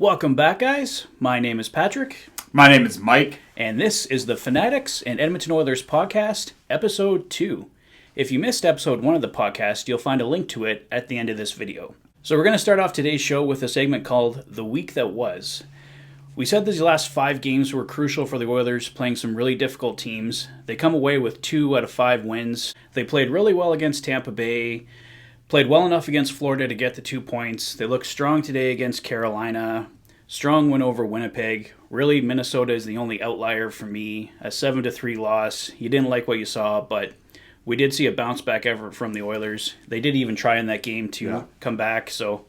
Welcome back, guys. My name is Patrick. My name is Mike. And this is the Fanatics and Edmonton Oilers podcast, episode 2. If you missed episode 1 of the podcast, you'll find a link to it at the end of this video. So we're going to start off today's show with a segment called The Week That Was. We said these last 5 games were crucial for the Oilers, playing some really difficult teams. They come away with 2 out of 5 wins. They played really well against Tampa Bay, played well enough against Florida to get the 2 points. They looked strong today against Carolina. Strong win over Winnipeg. Really, Minnesota is the only outlier for me. A 7-3 loss. You didn't like what you saw, but we did see a bounce back effort from the Oilers. They did even try in that game to come back. So,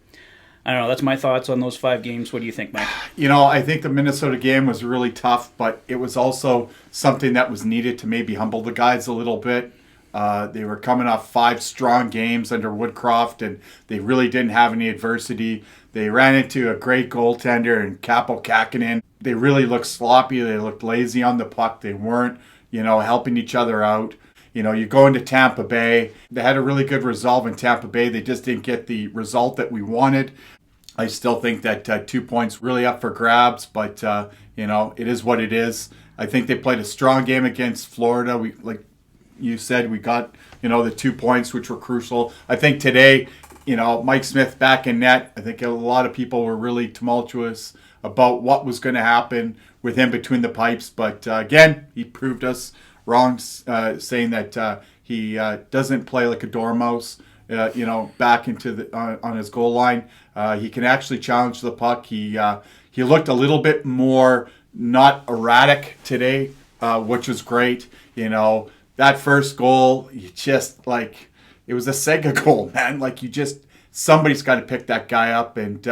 I don't know. That's my thoughts on those 5 games. What do you think, Mike? I think the Minnesota game was really tough, but it was also something that was needed to maybe humble the guys a little bit. They were coming off 5 strong games under Woodcroft, and they really didn't have any adversity. They ran into a great goaltender in Kaapo Kähkönen. They really looked sloppy. They looked lazy on the puck. They weren't, helping each other out. You go into Tampa Bay. They had a really good resolve in Tampa Bay. They just didn't get the result that we wanted. I still think that 2 points really up for grabs, but, it is what it is. I think they played a strong game against Florida. Like you said, we got, the 2 points, which were crucial. I think today, Mike Smith back in net, I think a lot of people were really tumultuous about what was going to happen with him between the pipes. But again, he proved us wrong, saying that he doesn't play like a dormouse, back into on his goal line. He can actually challenge the puck. He looked a little bit more not erratic today, which was great. That first goal, it was a Sega goal, man. Somebody's got to pick that guy up. And,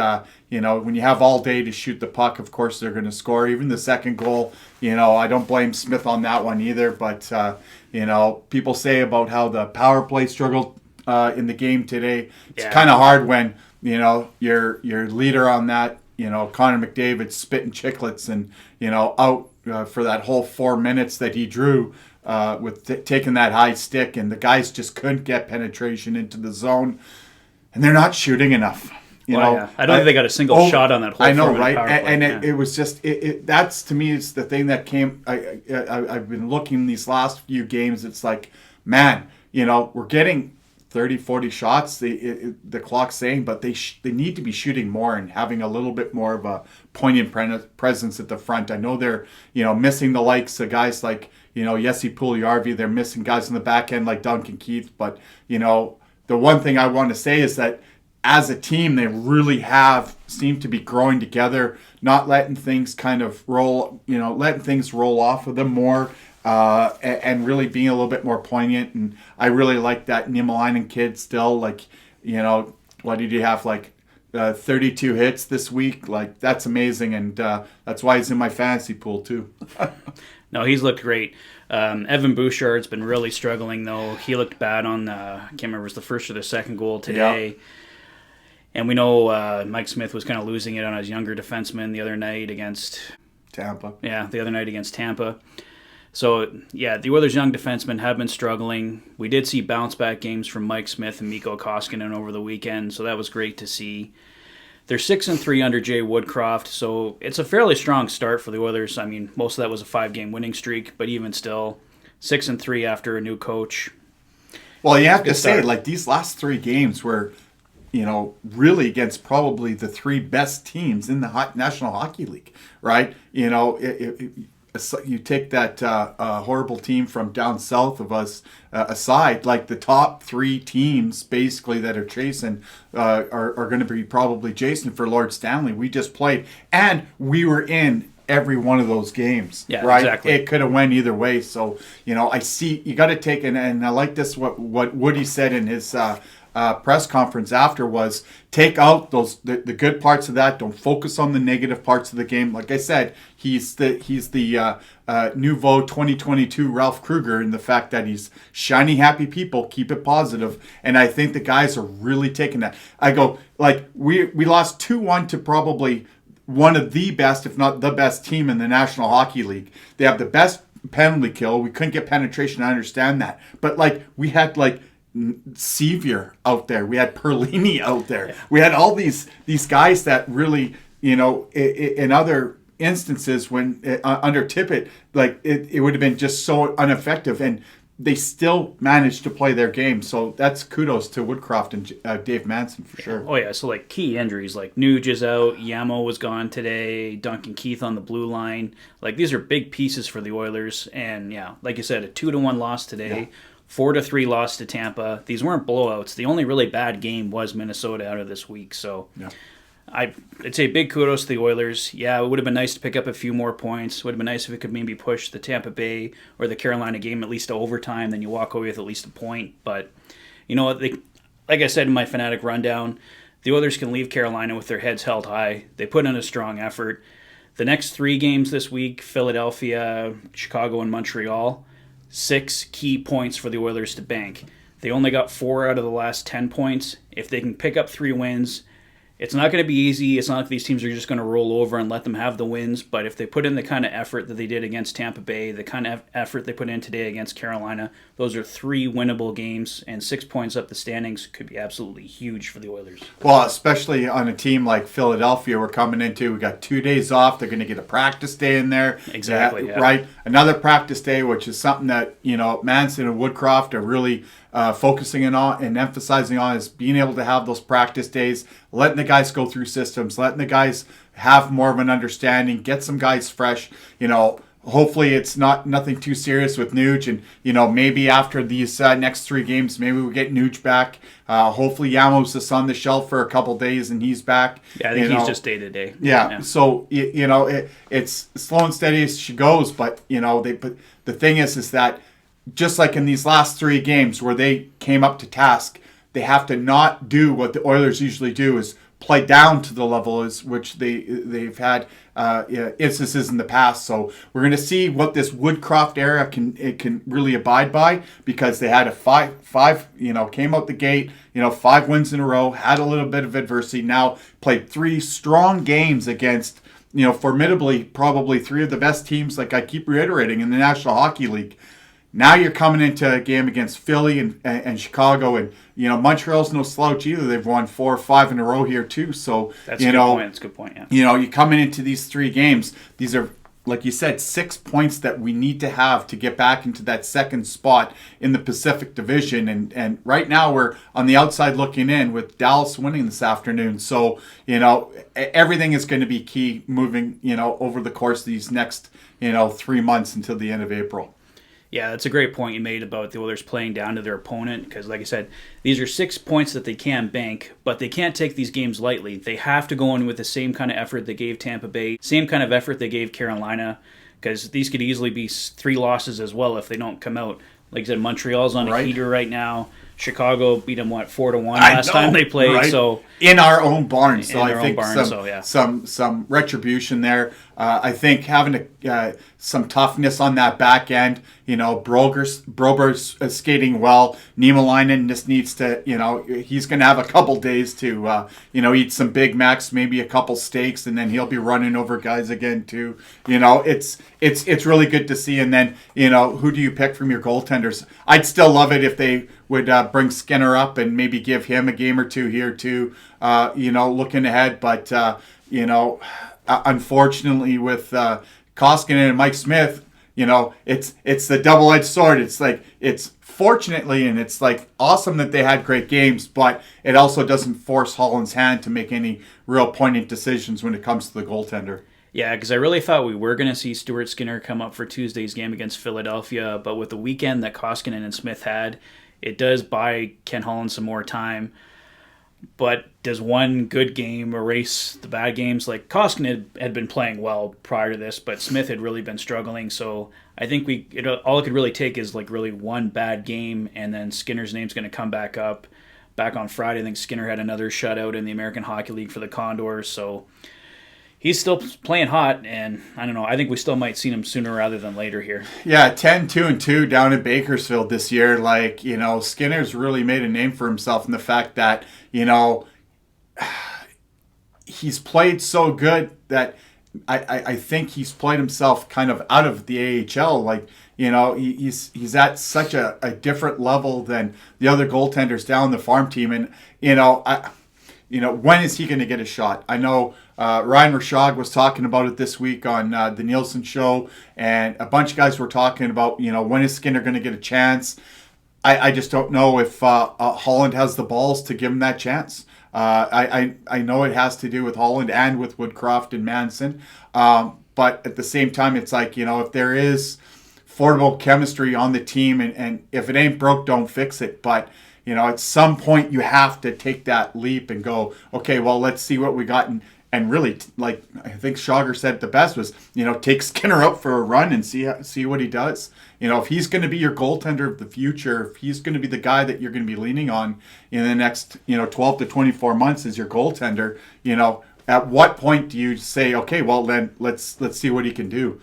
when you have all day to shoot the puck, of course they're going to score. Even the second goal, I don't blame Smith on that one either. But, people say about how the power play struggled in the game today. It's kind of hard when, your leader on that, Connor McDavid spitting chiclets and, out for that whole 4 minutes that he drew. With taking that high stick, and the guys just couldn't get penetration into the zone, and they're not shooting enough. I don't think they got a single shot on that whole. I know, right? It was just that's to me is the thing that came. I've been looking these last few games. It's like, man, we're getting 30, 40 shots. The clock's saying, but they need to be shooting more and having a little bit more of a poignant presence at the front. I know they're missing the likes of guys like. Jesse Puljujarvi, they're missing guys in the back end like Duncan Keith. But, the one thing I want to say is that as a team, they really seemed to be growing together, not letting things kind of roll, letting things roll off of them more and really being a little bit more poignant. And I really like that Niemelainen kid still. What did he have? 32 hits this week. That's amazing. And that's why he's in my fantasy pool, too. No, he's looked great. Evan Bouchard's been really struggling, though. He looked bad on, I can't remember if it was the first or the second goal today. Yeah. And we know Mike Smith was kind of losing it on his younger defenseman the other night against... Tampa. Yeah, the other night against Tampa. So, yeah, the Oilers' young defensemen have been struggling. We did see bounce-back games from Mike Smith and Mikko Koskinen over the weekend, so that was great to see. They're 6-3 under Jay Woodcroft, so it's a fairly strong start for the Oilers. I mean, most of that was a 5-game winning streak, but even still, 6-3 after a new coach. Well, you have to say, these last 3 games were, really against probably the 3 best teams in the National Hockey League, right? You take that horrible team from down south of us aside, the top 3 teams basically that are chasing are going to be probably chasing for Lord Stanley. We just played, and we were in every one of those games, right? Exactly. It could have went either way. So, I see you got to take and I like this what Woody said in his press conference after was take out the good parts of that. Don't focus on the negative parts of the game. Like I said, he's the nouveau 2022 Ralph Kruger in the fact that he's shiny, happy people, keep it positive. And I think the guys are really taking that. I go, we lost 2-1 to probably one of the best, if not the best team in the National Hockey League. They have the best penalty kill. We couldn't get penetration. I understand that. But we had Sevier out there. We had Perlini out there. Yeah. We had all these guys that really in other instances when under Tippett, like it would have been just so ineffective, and they still managed to play their game. So that's kudos to Woodcroft and Dave Manson for sure. Oh yeah, so like key injuries, like Nuge is out, Yamo was gone today, Duncan Keith on the blue line. Like these are big pieces for the Oilers, and yeah, like you said, a 2-1 loss today. Yeah. 4-3 loss to Tampa. These weren't blowouts. The only really bad game was Minnesota out of this week. So yeah. I'd say big kudos to the Oilers. Yeah, it would have been nice to pick up a few more points. It would have been nice if it could maybe push the Tampa Bay or the Carolina game at least to overtime. Then you walk away with at least a point. But you know what? Like I said in my Fanatic rundown, the Oilers can leave Carolina with their heads held high. They put in a strong effort. The next 3 games this week, Philadelphia, Chicago, and Montreal, 6 key points for the Oilers to bank. They only got 4 out of the last 10 points. If they can pick up 3 wins, it's not going to be easy. It's not like these teams are just going to roll over and let them have the wins. But if they put in the kind of effort that they did against Tampa Bay, the kind of effort they put in today against Carolina, those are 3 winnable games, and 6 points up the standings could be absolutely huge for the Oilers. Well, especially on a team like Philadelphia, we're coming into. We got 2 days off. They're going to get a practice day in there. Exactly. Yeah. Right. Another practice day, which is something that Manson and Woodcroft are really focusing on and emphasizing on, is being able to have those practice days, letting the guys go through systems, letting the guys have more of an understanding, get some guys fresh. Hopefully it's nothing too serious with Nuge, and maybe after these next 3 games, maybe we get Nuge back. Hopefully Yamos is on the shelf for a couple days and he's back. Yeah, I think he's just day to day. Yeah. So it's slow and steady as she goes, but but the thing is that just like in these last 3 games where they came up to task, they have to not do what the Oilers usually do, is play down to the level which they've had instances in the past. So we're going to see what this Woodcroft era can really abide by, because they had a five came out the gate, 5 wins in a row, had a little bit of adversity, now played 3 strong games against formidably probably 3 of the best teams, like I keep reiterating, in the National Hockey League. Now you're coming into a game against Philly and Chicago, and Montreal's no slouch either. They've won 4 or 5 in a row here too. So that's a good point. That's a good point. Yeah. You're coming into these 3 games. These are, like you said, 6 points that we need to have to get back into that second spot in the Pacific Division. And right now we're on the outside looking in with Dallas winning this afternoon. So everything is going to be key moving over the course of these next 3 months until the end of April. Yeah, that's a great point you made about the Oilers playing down to their opponent, because like I said, these are 6 points that they can bank, but they can't take these games lightly. They have to go in with the same kind of effort they gave Tampa Bay, same kind of effort they gave Carolina, because these could easily be 3 losses as well if they don't come out. Like I said, Montreal's on a heater right now. Chicago beat them 4-1 last time they played. Right? So in our own barn. So I think some retribution there. I think having some toughness on that back end. Brober's skating well. Niemelainen just needs to. He's going to have a couple days to eat some Big Macs, maybe a couple steaks, and then he'll be running over guys again too. It's really good to see. And then who do you pick from your goaltenders? I'd still love it if they would bring Skinner up and maybe give him a game or 2 here too, looking ahead. But, unfortunately with Koskinen and Mike Smith, it's the double-edged sword. It's like, it's fortunately, and it's like awesome that they had great games, but it also doesn't force Holland's hand to make any real poignant decisions when it comes to the goaltender. Yeah, because I really thought we were going to see Stuart Skinner come up for Tuesday's game against Philadelphia, but with the weekend that Koskinen and Smith had, it does buy Ken Holland some more time. But does one good game erase the bad games? Like Koskinen had been playing well prior to this, but Smith had really been struggling. So I think all it could really take is like really one bad game, and then Skinner's name's going to come back up. Back on Friday, I think Skinner had another shutout in the American Hockey League for the Condors. So he's still playing hot, and I don't know. I think we still might see him sooner rather than later here. Yeah, 10-2-2 down in Bakersfield this year. Like, Skinner's really made a name for himself in the fact that, he's played so good that I think he's played himself kind of out of the AHL. Like, he's at such a different level than the other goaltenders down the farm team. And, when is he going to get a shot? I know Ryan Rashog was talking about it this week on the Nielsen show, and a bunch of guys were talking about, when is Skinner going to get a chance? I just don't know if Holland has the balls to give him that chance. I know it has to do with Holland and with Woodcroft and Manson, but at the same time, it's like, if there is affordable chemistry on the team, and if it ain't broke, don't fix it. But at some point you have to take that leap and go, okay, well, let's see what we got. And really, like I think Schauger said it the best was, take Skinner out for a run and see what he does. If he's going to be your goaltender of the future, if he's going to be the guy that you're going to be leaning on in the next, 12 to 24 months as your goaltender, at what point do you say, okay, well then let's see what he can do?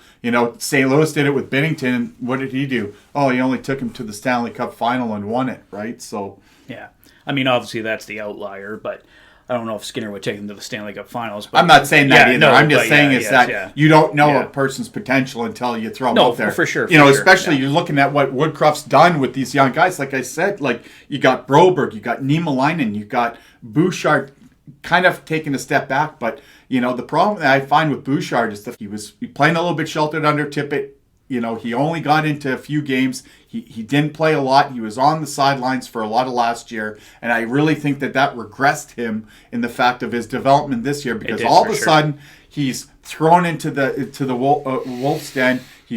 St. Louis did it with Binnington. What did he do? Oh, he only took him to the Stanley Cup final and won it, right? So yeah, I mean, obviously that's the outlier, but I don't know if Skinner would take them to the Stanley Cup finals. But I'm not saying that either. No, I'm just saying you don't know a person's potential until you throw them out there. For sure. Especially you're looking at what Woodcroft's done with these young guys. Like I said, like you got Broberg, you got Niemelainen, you got Bouchard kind of taking a step back. But, the problem that I find with Bouchard is that he was playing a little bit sheltered under Tippett. He only got into a few games. He didn't play a lot. He was on the sidelines for a lot of last year. And I really think that regressed him in the fact of his development this year, because all of a sudden he's thrown into the Wolves' den. He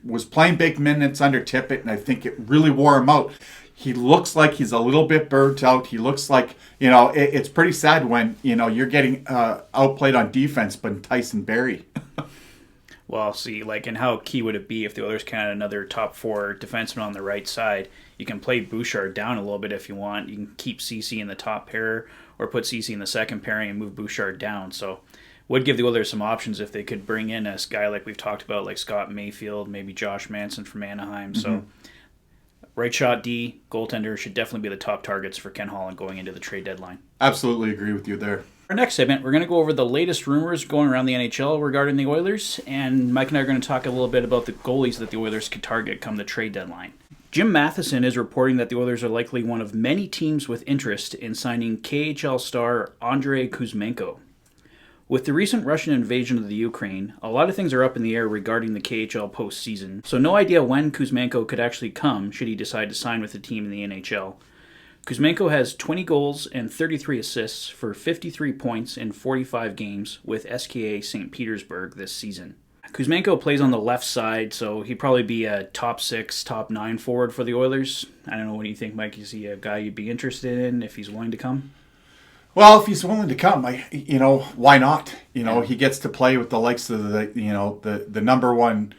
was playing big minutes under Tippett, and I think it really wore him out. He looks like he's a little bit burnt out. He looks like, it's pretty sad when, you're getting outplayed on defense by Tyson Barrie. Well, see, and how key would it be if the Oilers can add another top 4 defenseman on the right side? You can play Bouchard down a little bit if you want. You can keep Ceci in the top pair or put Ceci in the second pairing and move Bouchard down. So would give the Oilers some options if they could bring in a guy like we've talked about, like Scott Mayfield, maybe Josh Manson from Anaheim. Mm-hmm. So right shot D, goaltender should definitely be the top targets for Ken Holland going into the trade deadline. Absolutely agree with you there. Our next segment, we're going to go over the latest rumors going around the NHL regarding the Oilers, and Mike and I are going to talk a little bit about the goalies that the Oilers could target come the trade deadline. Jim Matheson is reporting that the Oilers are likely one of many teams with interest in signing KHL star Andrei Kuzmenko. With the recent Russian invasion of the Ukraine, a lot of things are up in the air regarding the KHL postseason, so no idea when Kuzmenko could actually come should he decide to sign with the team in the NHL. Kuzmenko has 20 goals and 33 assists for 53 points in 45 games with SKA St. Petersburg this season. Kuzmenko plays on the left side, so he'd probably be a top 6, top 9 forward for the Oilers. I don't know, what do you think, Mike? Is he a guy you'd be interested in if he's willing to come? Well, if he's willing to come, why not? He gets to play with the likes of the number one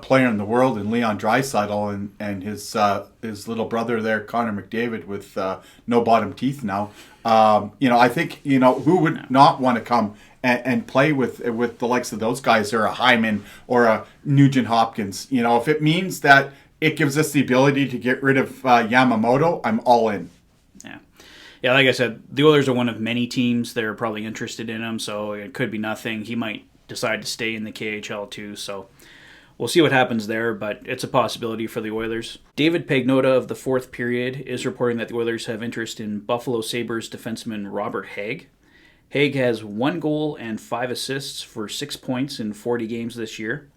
player in the world in Leon Draisaitl and his little brother there, Connor McDavid, with no bottom teeth now. I think who would not want to come and play with the likes of those guys, or a Hyman or a Nugent Hopkins. If it means that it gives us the ability to get rid of Yamamoto, I'm all in. Yeah, like I said, the Oilers are one of many teams that are probably interested in him, so it could be nothing. He might decide to stay in the KHL too, so we'll see what happens there, but it's a possibility for the Oilers. David Pagnotta of the Fourth Period is reporting that the Oilers have interest in Buffalo Sabres defenseman Robert Hägg. Hägg has 1 goal and 5 assists for 6 points in 40 games this year.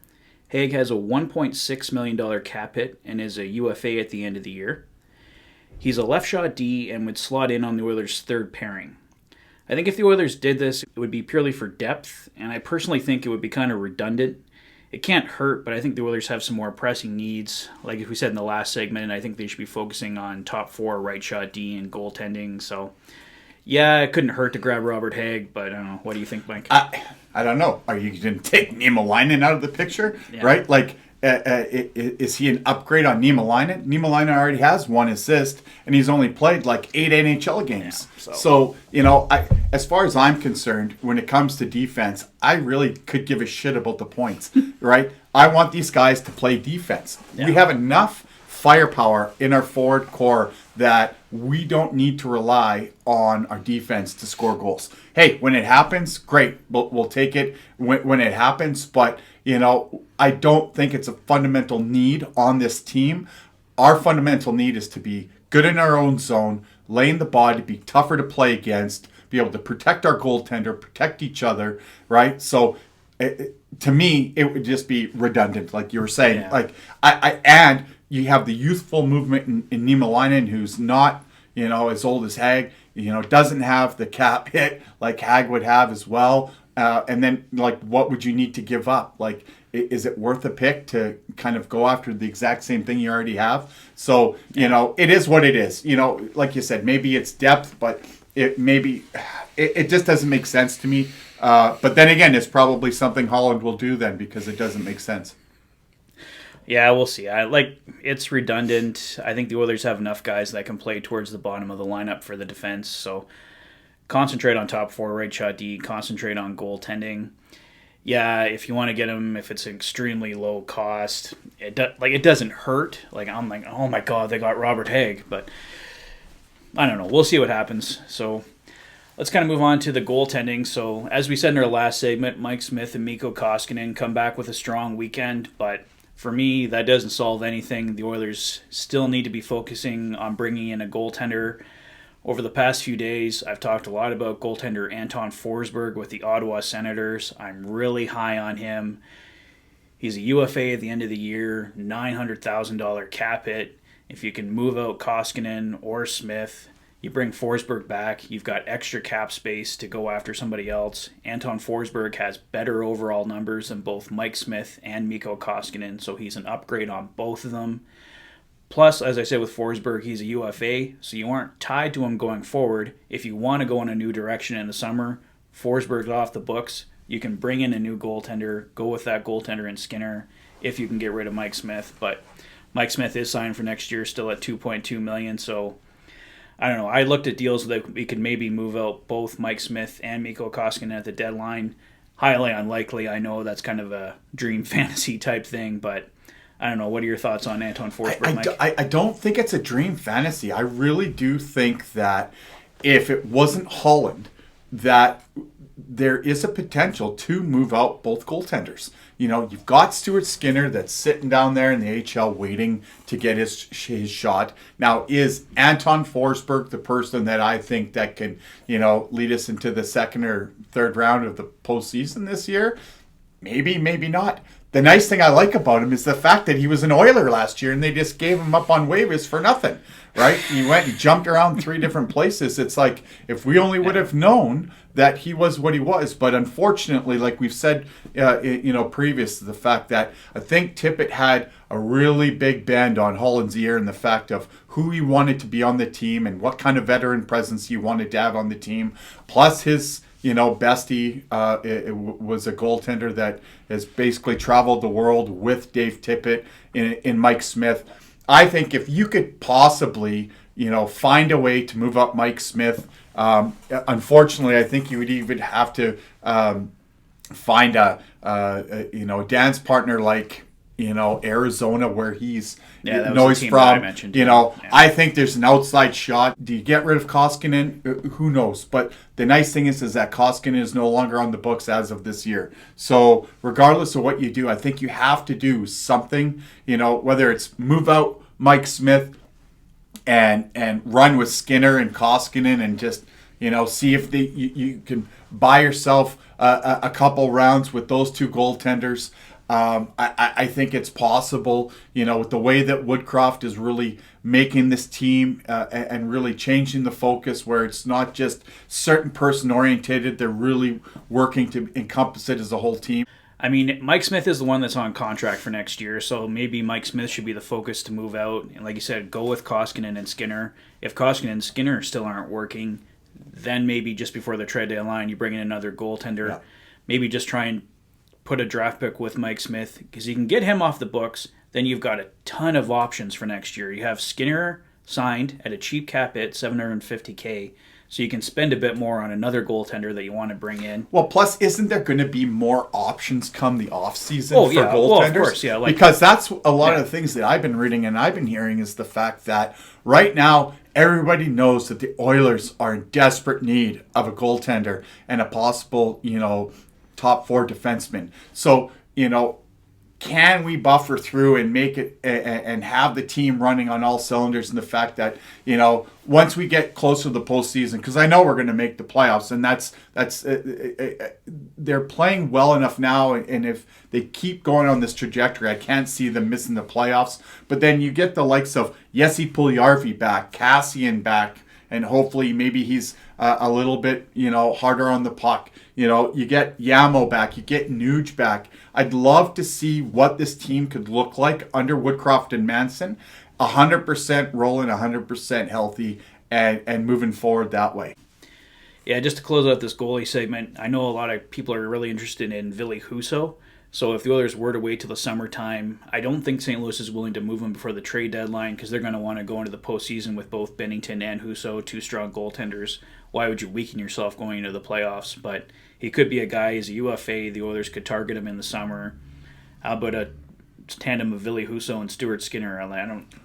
Hägg has a $1.6 million cap hit and is a UFA at the end of the year. He's a left shot D and would slot in on the Oilers' third pairing. I think if the Oilers did this, it would be purely for depth, and I personally think it would be kind of redundant. It can't hurt, but I think the Oilers have some more pressing needs. Like we said in the last segment, I think they should be focusing on top 4 right shot D and goaltending. So, yeah, it couldn't hurt to grab Robert Hägg, but I don't know. What do you think, Mike? I don't know. Are you going to take Niemelainen out of the picture? Yeah. Right? Is he an upgrade on Niemelainen? Niemelainen already has 1 assist, and he's only played 8 NHL games. Yeah, so as far as I'm concerned, when it comes to defense, I really could give a shit about the points, right? I want these guys to play defense. Yeah. We have enough firepower in our forward core that we don't need to rely on our defense to score goals. Hey, when it happens, great. We'll take it when it happens, but I don't think it's a fundamental need on this team. Our fundamental need is to be good in our own zone, lay in the body, be tougher to play against, be able to protect our goaltender, protect each other, right? So to me, it would just be redundant, like you were saying. Yeah. Like and you have the youthful movement in Niemelainen, who's not, as old as Hag, doesn't have the cap hit like Hag would have as well. And then, like, what would you need to give up? Like, is it worth a pick to kind of go after the exact same thing you already have? So, it is what it is. Like you said, maybe it's depth, but it just doesn't make sense to me. But then again, it's probably something Holland will do then, because it doesn't make sense. Yeah, we'll see. It's redundant. I think the Oilers have enough guys that can play towards the bottom of the lineup for the defense. So concentrate on top four, right shot D, concentrate on goaltending. Yeah, if you want to get him, if it's extremely low cost, it doesn't hurt. Like, I'm like, oh my God, they got Robert Hagg. But I don't know. We'll see what happens. So let's kind of move on to the goaltending. So as we said in our last segment, Mike Smith and Mikko Koskinen come back with a strong weekend. But for me, that doesn't solve anything. The Oilers still need to be focusing on bringing in a goaltender. Over the past few days, I've talked a lot about goaltender Anton Forsberg with the Ottawa Senators. I'm really high on him. He's a UFA at the end of the year, $900,000 cap hit. If you can move out Koskinen or Smith, you bring Forsberg back, you've got extra cap space to go after somebody else. Anton Forsberg has better overall numbers than both Mike Smith and Mikko Koskinen, so he's an upgrade on both of them. Plus, as I said with Forsberg, he's a UFA, so you aren't tied to him going forward. If you want to go in a new direction in the summer, Forsberg's off the books. You can bring in a new goaltender, go with that goaltender in Skinner, if you can get rid of Mike Smith. But Mike Smith is signed for next year, still at $2.2 million, so I don't know. I looked at deals that we could maybe move out both Mike Smith and Mikko Koskinen at the deadline. Highly unlikely. I know that's kind of a dream fantasy type thing, but I don't know. What are your thoughts on Anton Forsberg, Mike? I don't think it's a dream fantasy. I really do think that if it wasn't Holland, that there is a potential to move out both goaltenders. You've got Stuart Skinner that's sitting down there in the AHL waiting to get his shot. Now, is Anton Forsberg the person that I think that can, lead us into the second or third round of the postseason this year? Maybe, maybe not. The nice thing I like about him is the fact that he was an Oiler last year and they just gave him up on waivers for nothing, right? He went and jumped around 3 different places. It's like, if we only would have known that he was what he was. But unfortunately, like we've said, previous to the fact that I think Tippett had a really big bend on Holland's ear in the fact of who he wanted to be on the team and what kind of veteran presence he wanted to have on the team. Plus his bestie was a goaltender that has basically traveled the world with Dave Tippett in Mike Smith. I think if you could possibly, find a way to move up Mike Smith, unfortunately, I think you would even have to find a dance partner like, Arizona, where he's from. I think there's an outside shot. Do you get rid of Koskinen? Who knows? But the nice thing is that Koskinen is no longer on the books as of this year. So regardless of what you do, I think you have to do something, whether it's move out Mike Smith and run with Skinner and Koskinen and just, see if you can buy yourself a couple rounds with those two goaltenders. I think it's possible, with the way that Woodcroft is really making this team and really changing the focus where it's not just certain person orientated. They're really working to encompass it as a whole team. I mean, Mike Smith is the one that's on contract for next year, so maybe Mike Smith should be the focus to move out. And like you said, go with Koskinen and Skinner. If Koskinen and Skinner still aren't working, then maybe just before the trade deadline, you bring in another goaltender. Yeah. Maybe just try and put a draft pick with Mike Smith, because you can get him off the books. Then you've got a ton of options for next year. You have Skinner signed at a cheap cap hit, $750K, so you can spend a bit more on another goaltender that you want to bring in. Well, plus, isn't there going to be more options come the offseason for goaltenders? Well, of course, yeah. Because that's a lot of the things that I've been reading and I've been hearing is the fact that right now everybody knows that the Oilers are in desperate need of a goaltender and a possible, top 4 defenseman. So, can we buffer through and make it and have the team running on all cylinders? And the fact that, once we get closer to the postseason, because I know we're going to make the playoffs, and that's they're playing well enough now, and if they keep going on this trajectory, I can't see them missing the playoffs. But then you get the likes of Jesse Puljujarvi back, Cassian back, and hopefully maybe he's a little bit, harder on the puck. You get Yamo back, you get Nuge back. I'd love to see what this team could look like under Woodcroft and Manson. 100% rolling, 100% healthy, and moving forward that way. Yeah, just to close out this goalie segment, I know a lot of people are really interested in Ville Husso. So if the Oilers were to wait till the summertime, I don't think St. Louis is willing to move him before the trade deadline because they're going to want to go into the postseason with both Bennington and Husso, two strong goaltenders. Why would you weaken yourself going into the playoffs? But he could be a guy, he's a UFA, the Oilers could target him in the summer. How about a tandem of Ville Husso and Stuart Skinner?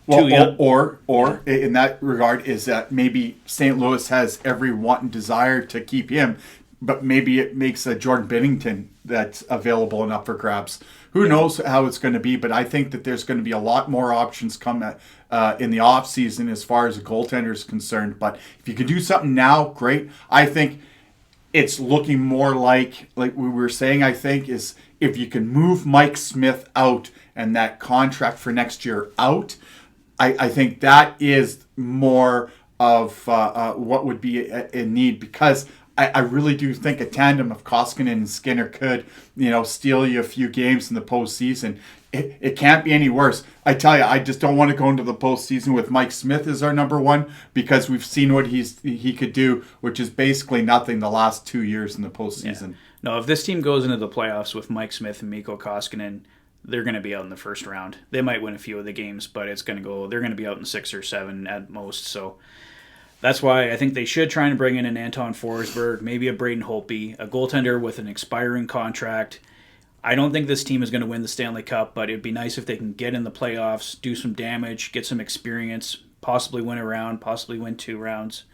Or in that regard is that maybe St. Louis has every want and desire to keep him, but maybe it makes a Jordan Bennington that's available and up for grabs. Who knows how it's going to be, but I think that there's going to be a lot more options come in the offseason as far as a goaltender is concerned. But if you can do something now, great. I think it's looking more like we were saying, I think, is if you can move Mike Smith out and that contract for next year out, I think that is more of what would be in need, because I really do think a tandem of Koskinen and Skinner could, steal you a few games in the postseason. It can't be any worse. I tell you, I just don't want to go into the postseason with Mike Smith as our number one, because we've seen what he could do, which is basically nothing the last 2 years in the postseason. Yeah. No, if this team goes into the playoffs with Mike Smith and Mikko Koskinen, they're going to be out in the first round. They might win a few of the games, but they're going to be out in 6 or 7 at most. So that's why I think they should try and bring in an Anton Forsberg, maybe a Braden Holtby, a goaltender with an expiring contract. I don't think this team is going to win the Stanley Cup, but it'd be nice if they can get in the playoffs, do some damage, get some experience, possibly win a round, possibly win 2 rounds.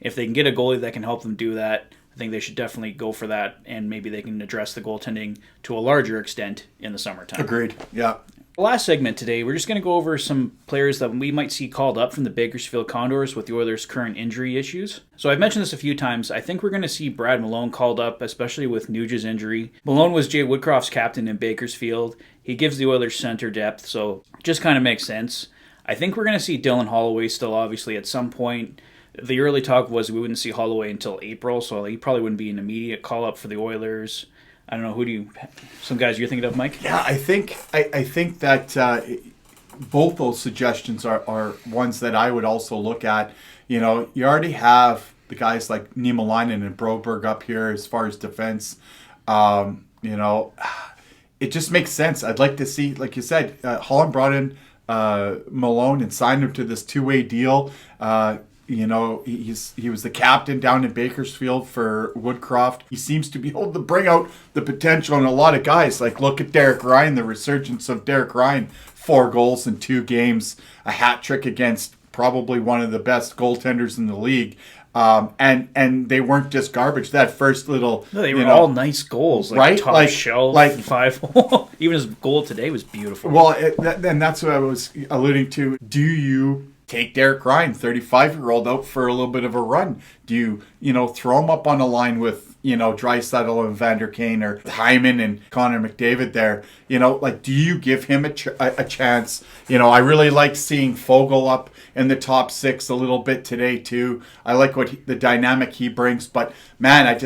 If they can get a goalie that can help them do that, I think they should definitely go for that, and maybe they can address the goaltending to a larger extent in the summertime. Agreed, yeah. The last segment today, we're just going to go over some players that we might see called up from the Bakersfield Condors with the Oilers' current injury issues. So I've mentioned this a few times. I think we're going to see Brad Malone called up, especially with Nuge's injury. Malone was Jay Woodcroft's captain in Bakersfield. He gives the Oilers center depth, so just kind of makes sense. I think we're going to see Dylan Holloway still, obviously, at some point. The early talk was we wouldn't see Holloway until April, so he probably wouldn't be an immediate call-up for the Oilers. I don't know, some guys you're thinking of, Mike? Yeah, I think that both those suggestions are ones that I would also look at. You already have the guys like Niemelainen and Broberg up here as far as defense. It just makes sense. I'd like to see, like you said, Holland brought in Malone and signed him to this 2-way deal. He was the captain down in Bakersfield for Woodcroft. He seems to be able to bring out the potential in a lot of guys. Like, look at Derek Ryan, the resurgence of Derek Ryan. 4 goals in 2 games, a hat trick against probably one of the best goaltenders in the league. And they weren't just garbage. That first little... No, they were all nice goals. Right? Top shelf, 5. Even his goal today was beautiful. Well, and that's what I was alluding to. Do you take Derek Ryan, 35-year-old, out for a little bit of a run? Do you, throw him up on a line with, Draisaitl and Vander Kane, or Hyman and Connor McDavid there? Do you give him a chance? I really like seeing Fogle up in the top 6 a little bit today, too. I like the dynamic he brings. But, man,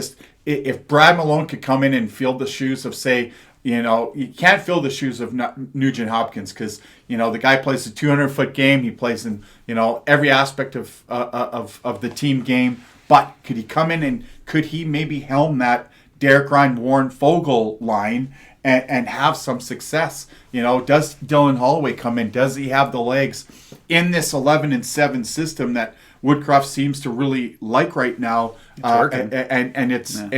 if Brad Malone could come in and fill the shoes of, say, you can't fill the shoes of Nugent Hopkins, because, the guy plays a 200-foot game. He plays in, every aspect of the team game. But could he come in and could he maybe helm that Derek Ryan, Warren Fogle line and have some success? Does Dylan Holloway come in? Does he have the legs in this 11-7 system that Woodcroft seems to really like right now? It's working. And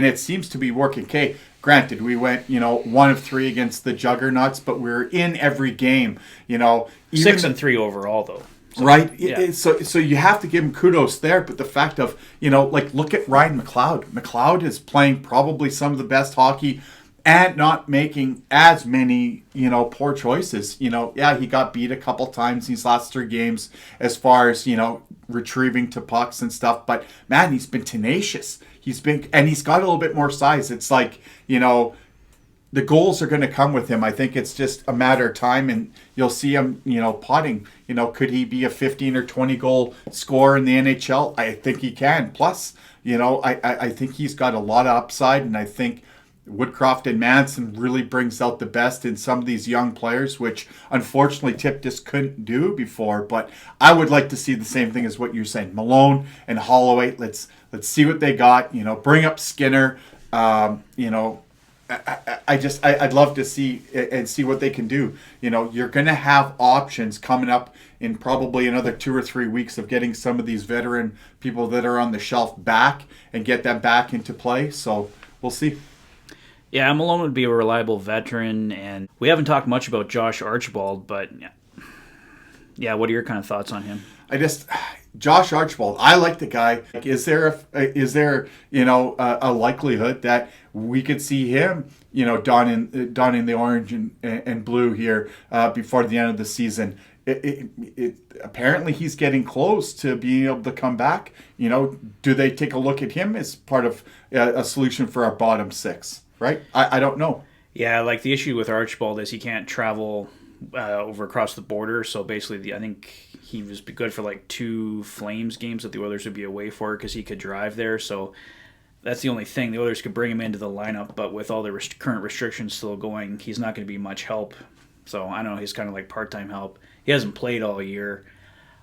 it seems to be working. Okay. Granted, we went, 1 of 3 against the Juggernauts, but we're in every game, 6-3 overall, though. So, right? Yeah. So you have to give him kudos there, but the fact of, look at Ryan McLeod. McLeod is playing probably some of the best hockey and not making as many, poor choices. Yeah, he got beat a couple times these last 3 games as far as, retrieving to pucks and stuff. But, man, he's been tenacious. He's got a little bit more size. It's like, the goals are going to come with him. I think it's just a matter of time, and you'll see him, potting. Could he be a 15 or 20 goal scorer in the NHL? I think he can. Plus, I think he's got a lot of upside, and I think Woodcroft and Manson really brings out the best in some of these young players, which unfortunately Tip just couldn't do before. But I would like to see the same thing as what you're saying. Malone and Holloway, let's see what they got. Bring up Skinner. I'd love to see and see what they can do. You're going to have options coming up in probably another 2 or 3 weeks of getting some of these veteran people that are on the shelf back and get them back into play. So we'll see. Yeah, Malone would be a reliable veteran, and we haven't talked much about Josh Archibald, but yeah, what are your kind of thoughts on him? Josh Archibald, I like the guy. Is there a likelihood that we could see him, donning the orange and blue here before the end of the season? Apparently he's getting close to being able to come back. Do they take a look at him as part of a solution for our bottom 6? Right? I don't know. Yeah, like the issue with Archibald is he can't travel over across the border. So basically, I think he was good for like 2 Flames games that the Oilers would be away for because he could drive there. So that's the only thing. The Oilers could bring him into the lineup, but with all the current restrictions still going, he's not going to be much help. So I know he's kind of like part-time help. He hasn't played all year.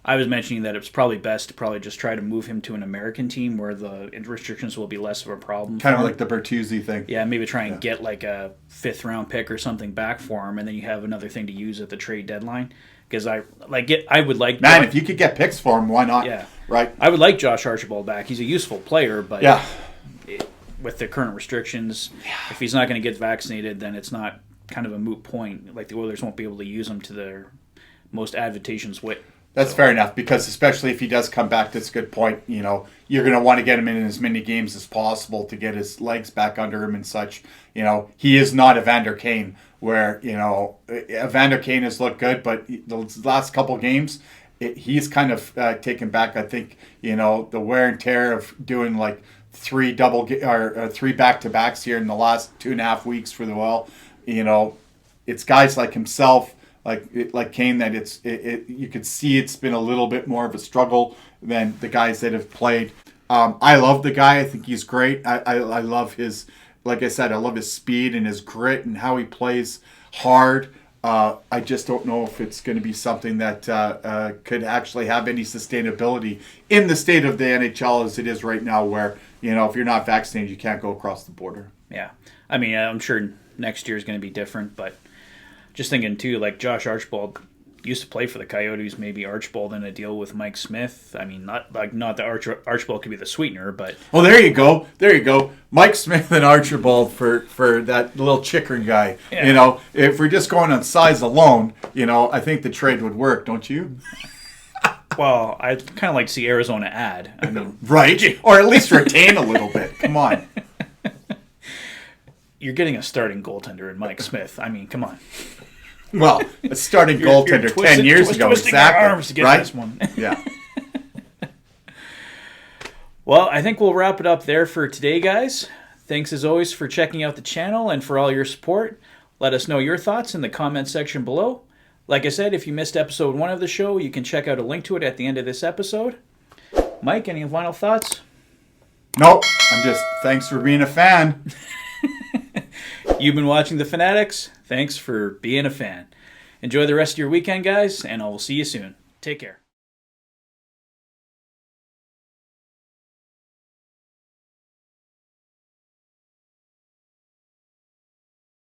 I was mentioning that it's probably best to just try to move him to an American team where the restrictions will be less of a problem. Kind of like the Bertuzzi thing. Yeah, maybe try and get like a 5th-round pick or something back for him, and then you have another thing to use at the trade deadline. Because I would like... Man, if you could get picks for him, why not? Yeah. Right? I would like Josh Archibald back. He's a useful player, but with the current restrictions, if he's not going to get vaccinated, then it's not kind of a moot point. Like the Oilers won't be able to use him to their most advantageous way. That's fair enough, because especially if he does come back, that's a good point. You're going to want to get him in as many games as possible to get his legs back under him and such. He is not Evander Kane, where, Evander Kane has looked good, but the last couple games, he's kind of taken back. I think, the wear and tear of doing like 3 back-to-backs here in the last 2.5 weeks for the Oil. It's guys like himself, like Kane, that you could see it's been a little bit more of a struggle than the guys that have played. I love the guy. I think he's great. I love his, like I said, I love his speed and his grit and how he plays hard. I just don't know if it's going to be something that could actually have any sustainability in the state of the NHL as it is right now, where, if you're not vaccinated, you can't go across the border. Yeah. I mean, I'm sure next year is going to be different, but just thinking too, like Josh Archibald used to play for the Coyotes. Maybe Archibald in a deal with Mike Smith. I mean, not that Archibald could be the sweetener, but there you go. Mike Smith and Archibald for that little Chickering guy. Yeah. If we're just going on size alone, I think the trade would work, don't you? Well, I'd kind of like to see Arizona add. I mean, right, or at least retain a little bit. Come on. You're getting a starting goaltender in Mike Smith. I mean, come on. Well, a starting goaltender 10 years ago, exactly. Your arms to get right? This one. Yeah. Well, I think we'll wrap it up there for today, guys. Thanks as always for checking out the channel and for all your support. Let us know your thoughts in the comment section below. Like I said, if you missed episode 1 of the show, you can check out a link to it at the end of this episode. Mike, any final thoughts? Nope. Thanks for being a fan. You've been watching The Fanatics. Thanks for being a fan. Enjoy the rest of your weekend, guys, and I will see you soon. Take care.